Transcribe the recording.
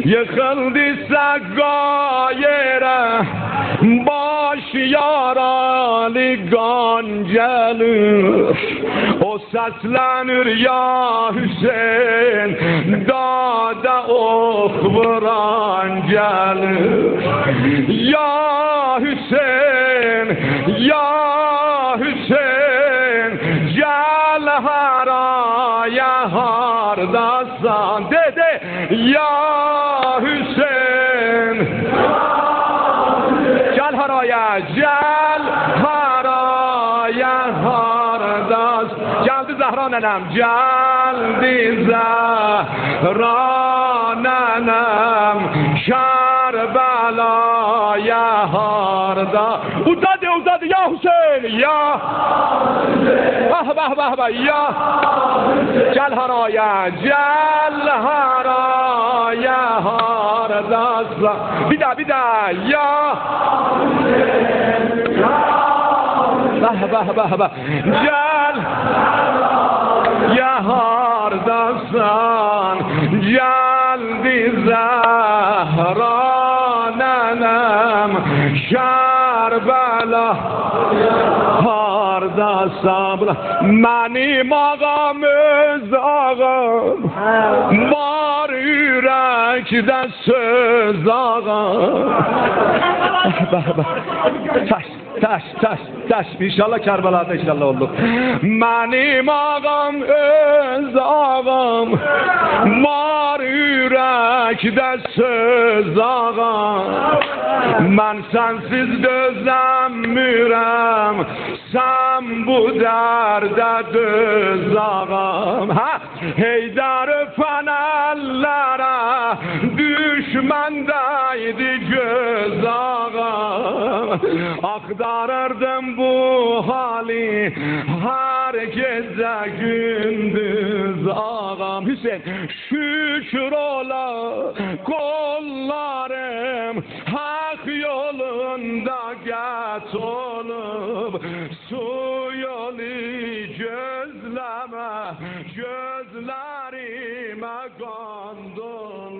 Yıkıldıysa gayere baş yaralı Goncalı. O seslenir ya Hüseyin dağda ok vuran gelir. Ya Hüseyin, ya Hüseyin gel haraya hardasan de ya Hüseyin gel haraya gel haraya hardas geldi Zahra nenem geldi Zahra nenem Kerbela'ya harda uzadı ya Hüseyin ya bah ya gel haraya gel haraya hardasla bir daha ya bah gel ya hardasan geldi Zahra nenem Kerbela hardasan benim ağam öz ağam var yürekde söz ağam taş inşallah Kerbela'da inşallah oldu. Benim ağam öz ağam var yürekde söz ağam ben sensiz dözemiyorum sen bu derde döz ağam Heydar öpen ellere düşmendeydi göz ağam aktarırdım bu hali her gece gündüz ağam Hüseyin şükür ola kollarım hak yolunda get olup su yolu gözleme gözlerime kandın